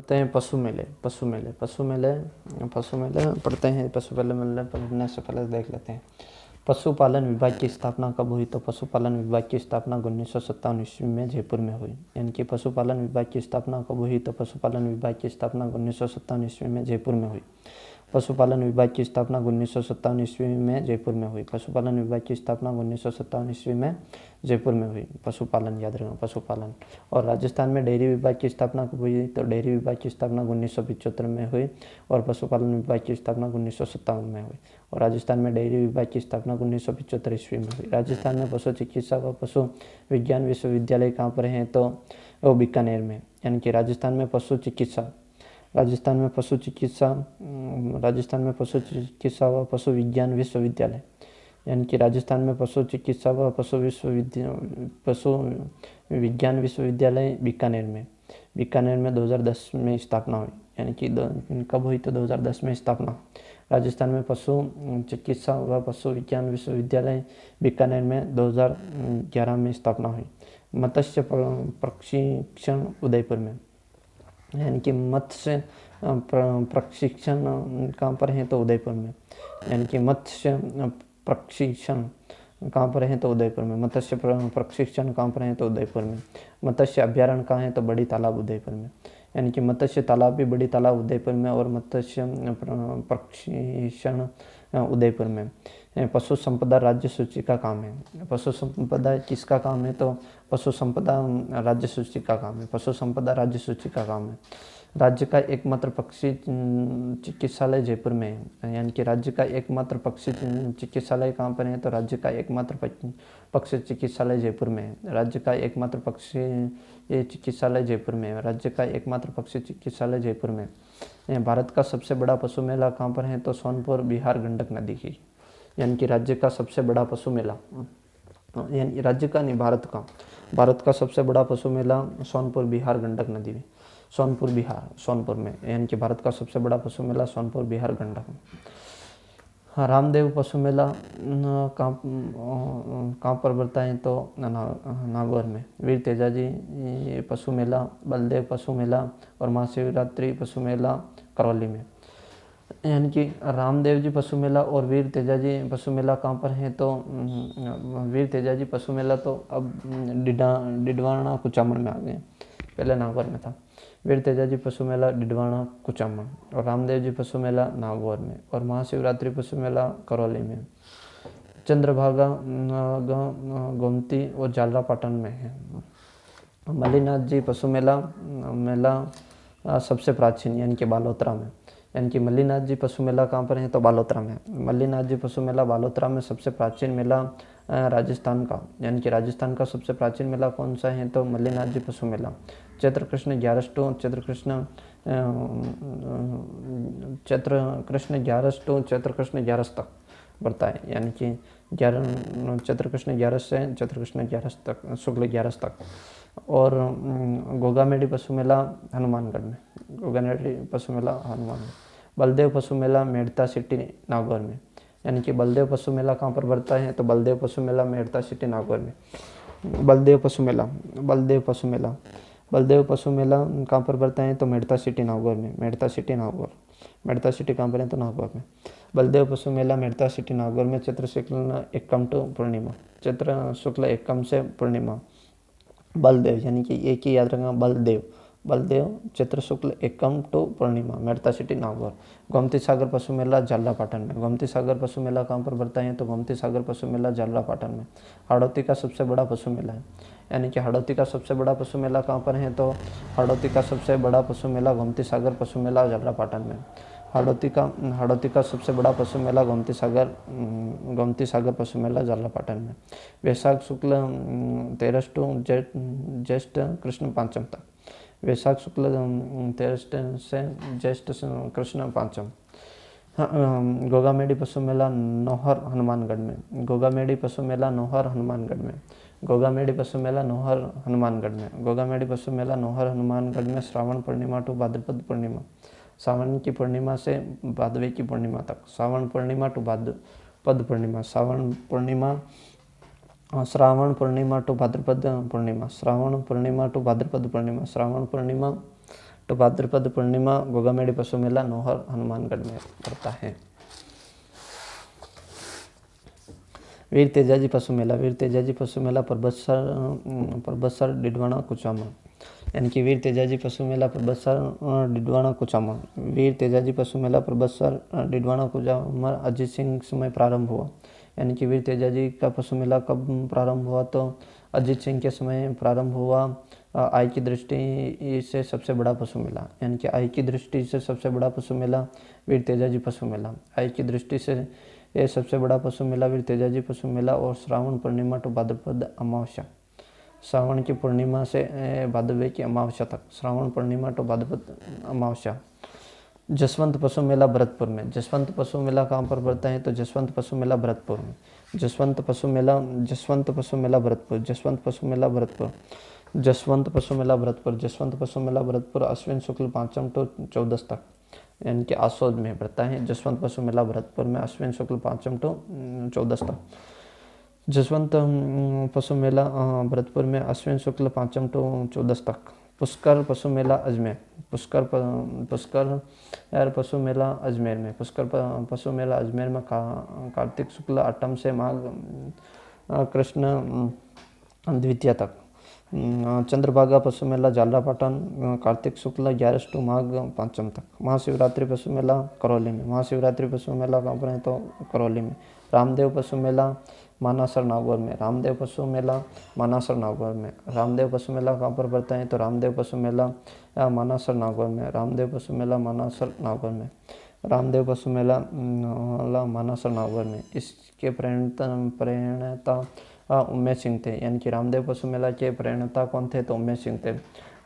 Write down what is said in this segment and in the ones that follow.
पढ़ते हैं पशु मेले। पढ़ते हैं पशु मेले। पढ़ने से पहले देख लेते हैं पशुपालन विभाग की स्थापना कब हुई। तो पशुपालन विभाग की स्थापना 1957 ईस्वी में जयपुर में हुई। यानी कि पशुपालन विभाग की स्थापना कब हुई। तो पशुपालन विभाग की स्थापना 1957 ईस्वी में जयपुर में हुई। पशुपालन विभाग की स्थापना 1957 ईस्वी में जयपुर में हुई। पशुपालन विभाग की स्थापना 1957 ईस्वी में जयपुर में हुई। पशुपालन याद रखना, पशुपालन। और राजस्थान में डेयरी विभाग की स्थापना कब हुई। तो डेयरी विभाग की स्थापना 1975 में हुई और पशुपालन विभाग की स्थापना 1957 में हुई। और राजस्थान में डेयरी विभाग की स्थापना 1975 ईस्वी में हुई। राजस्थान में पशु चिकित्सा व पशु विज्ञान विश्वविद्यालय कहाँ पर हैं। तो वो बीकानेर में। यानी कि राजस्थान में पशु चिकित्सा व पशु विज्ञान विश्वविद्यालय, यानी कि राजस्थान में पशु चिकित्सा व पशु विज्ञान विश्वविद्यालय बीकानेर में 2010 में स्थापना हुई। यानी कि कब हुई। तो 2010 में स्थापना। राजस्थान में पशु चिकित्सा व पशु विज्ञान विश्वविद्यालय बीकानेर में 2011 में स्थापना हुई। मत्स्य प्रशिक्षण उदयपुर में, यानी कि मत्स्य प्रशिक्षण कहाँ पर है। तो उदयपुर में। यानी कि मत्स्य प्रशिक्षण कहाँ पर है। तो उदयपुर में। मत्स्य प्रशिक्षण कहाँ पर है। तो उदयपुर में। मत्स्य अभ्यारण्य कहाँ है। तो बड़ी तालाब उदयपुर में। यानी कि मत्स्य तालाब भी बड़ी तालाब उदयपुर में और मत्स्य प्रशिक्षण उदयपुर में। पशु संपदा राज्य सूची का काम है। पशु संपदा किसका काम है। तो पशु संपदा राज्य सूची का काम है। पशु संपदा राज्य सूची का काम है। राज्य का एकमात्र पक्षी चिकित्सालय जयपुर में है। यानी कि राज्य का एकमात्र पक्षी चिकित्सालय कहाँ पर है। तो राज्य का एकमात्र पक्षी चिकित्सालय जयपुर में है। राज्य का एकमात्र पक्षी चिकित्सालय जयपुर में है। राज्य का एकमात्र पक्षी चिकित्सालय जयपुर में। भारत का सबसे बड़ा पशु मेला कहाँ पर है। तो सोनपुर बिहार गंडक नदी की। यानी कि राज्य का सबसे बड़ा पशु मेला, यानी राज्य का नहीं, भारत का सबसे बड़ा पशु मेला सोनपुर बिहार गंडक नदी में, सोनपुर में। यानी कि भारत का सबसे बड़ा पशु मेला सोनपुर बिहार गंडक में। रामदेव पशु मेला कहाँ पर बढ़ता है। तो नागौर में। वीर तेजाजी पशु मेला, बलदेव पशु मेला और महाशिवरात्रि पशु मेला करौली में। यानी कि रामदेव जी पशु मेला और वीर तेजाजी पशु मेला कहाँ पर है। तो वीर तेजाजी पशु मेला तो अब डिडवाना कुचामन में आ गए, पहले नागौर में था। वीर तेजाजी पशु मेला डिडवाना कुचामन और रामदेव जी पशु मेला नागौर में और महाशिवरात्रि पशु मेला करौली में। चंद्रभागा गोमती और जालरापाटन में है। मल्लीनाथ जी पशु मेला सबसे प्राचीन, यानी कि बालोतरा में। यानी कि मल्लीनाथ जी पशु मेला कहाँ पर है। तो बालोतरा में। मल्लीनाथ जी पशु मेला बालोतरा में सबसे प्राचीन मेला राजस्थान का, यानी कि राजस्थान का सबसे प्राचीन मेला कौन सा है। तो मल्लीनाथ जी पशु मेला। चैत्र कृष्ण 11 टू चैत्र कृष्ण 11 तक बढ़ता है। यानी कि चैत्र कृष्ण 11 से चैत्र कृष्ण 11 तक, शुक्ल 11 तक। और गोगामेडी पशु मेला हनुमानगढ़ में। बलदेव पशु मेला मेड़ता सिटी नागौर में। यानी कि बलदेव पशु मेला कहाँ पर बढ़ता है। तो बलदेव पशु मेला मेड़ता सिटी नागौर में। बलदेव पशु मेला कहाँ पर बढ़ता है। तो मेड़ता सिटी नागौर में। मेड़ता सिटी कहाँ पर है। तो नागौर में। बलदेव पशु मेला मेड़ता सिटी नागौर में चैत्र शुक्ल एकम टू पूर्णिमा। चैत्र शुक्ल एकम से पूर्णिमा। बलदेव, यानी कि एक ही याद रखना, बलदेव चैत्र शुक्ल एकम टू पूर्णिमा, मेड़ता सिटी नागौर। गोमती सागर पशु मेला जालरापाटन में। गोमती सागर पशु मेला कहाँ पर बढ़ता है। तो गोमती सागर पशु मेला जालरापाटन में। हाड़ौती का सबसे बड़ा पशु मेला है। यानी कि हाड़ौती का सबसे बड़ा पशु मेला कहाँ पर है। तो हाड़ौती का सबसे बड़ा पशु मेला गोमती सागर पशु मेला जालरापाटन में। हाड़ौती का सबसे बड़ा पशु मेला गोमती सागर पशु मेला जालरापाटन में। वैशाख शुक्ल 13 टू ज्येष्ठ कृष्ण 5 तक। वैशाख शुक्ल 13 से ज्येष्ठ कृष्ण 5। गोगामेडी पशु मेला नौहर हनुमानगढ़ में। गोगामेडी पशु मेला नौहर हनुमानगढ़ में। श्रावण पूर्णिमा टू भाद्रपद पूर्णिमा। सावन की पूर्णिमा से भादवे की पूर्णिमा तक। श्रावण पूर्णिमा टू भाद्रपद पूर्णिमा। श्रावण पूर्णिमा टू भाद्रपद पूर्णिमा। तो भाद्रपद पूर्णिमा गोगामेड़ी पशु मेला नौहर हनुमानगढ़ में पड़ता है। वीर तेजाजी पशु मेला। वीर तेजाजी पशु मेला परबतसर डिडवाना कुचामन, यानी कि वीर तेजाजी पशु मेला परबतसर डिडवाना कुचामन। वीर तेजाजी पशु मेला परबतसर डिडवाना कुचामन अजीत सिंह समय प्रारंभ हुआ, यानी कि वीर तेजाजी का पशु मेला कब प्रारंभ हुआ, तो अजीत सिंह के समय प्रारंभ हुआ। आय की दृष्टि से सबसे बड़ा पशु मेला, यानी कि आय की दृष्टि से सबसे बड़ा पशु मेला वीर तेजाजी पशु मेला। आय की दृष्टि से ये सबसे बड़ा पशु मेला वीर तेजाजी पशु मेला। और श्रावण पूर्णिमा टू भाद्रपद अमावस्या, श्रावण की पूर्णिमा से भादवे की अमावस्या तक, श्रावण पूर्णिमा टू भाद्रपद अमावस्या। जसवंत पशु मेला भरतपुर में। जसवंत पशु मेला कहाँ पर पड़ता है, तो जसवंत पशु मेला भरतपुर में। जसवंत पशु मेला भरतपुर। जसवंत पशु मेला भरतपुर। जसवंत पशु मेला भरतपुर। जसवंत पशु मेला भरतपुर अश्विन शुक्ल 5 टू 14 तक, यानी कि आसोद में पड़ता है। जसवंत पशु मेला भरतपुर में अश्विन शुक्ल 5 टू 14 तक। जसवंत पशु मेला भरतपुर में अश्विन शुक्ल 5 टू 14 तक। पुष्कर पशु मेला अजमेर। पुष्कर पशु मेला अजमेर में। पुष्कर पशु मेला अजमेर में कार्तिक शुक्ल 8 से माघ कृष्ण द्वितीया तक। चंद्रभागा पशु मेला झालरापाटन कार्तिक शुक्ल 11 टू माघ 5 तक। महाशिवरात्रि पशु मेला करौली में। महाशिवरात्रि पशु मेला कहाँ पर है, तो करौली में। रामदेव पशु मेला मानासर नागौर में। रामदेव पशु मेला मानासर नागौर में। रामदेव पशु मेला कहाँ पर पड़ता है, तो रामदेव पशु मेला मानासर नागौर में। रामदेव पशु मेला मानासर नागौर में। रामदेव पशु मेला मानासर नागौर में। इसके प्रणेता उमेश सिंह थे, यानी कि रामदेव पशु मेला के प्रणेता कौन थे, तो उमेश सिंह थे।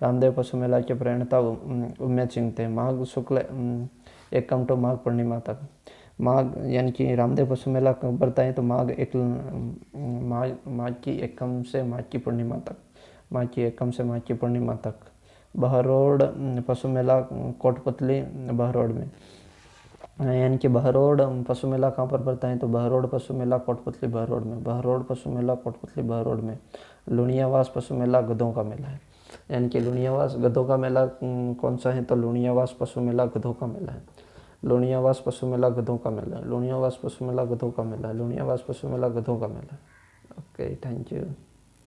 रामदेव पशु मेला के प्रणेता उमेश सिंह थे। माघ शुक्ल 1 टू माघ पूर्णिमा तक। माघ यानी कि रामदेव पशु मेला कब पड़ता है, तो माघ की 1 से माघ की पूर्णिमा तक। माघ की 1 से माघ की पूर्णिमा तक। बहरोड पशु मेला कोटपुतली बहरोड में, यानी कि बहरोड पशु मेला कहाँ पर पड़ता है, तो बहरोड पशु मेला कोटपुतली बहरोड में। बहरोड पशु मेला कोटपुतली बहरोड में। लुणियावास पशु मेला गधों का मेला है, यानी कि लुणियावास गधों का मेला कौन सा है, तो लुणियावास पशु मेला गधों का मेला है। लुणियावास पशु मेला गधों का मेला है। लुणियावास पशु मेला गधों का मेला है। लुणियावास पशु मेला गधों का मेला है। Okay, thank you.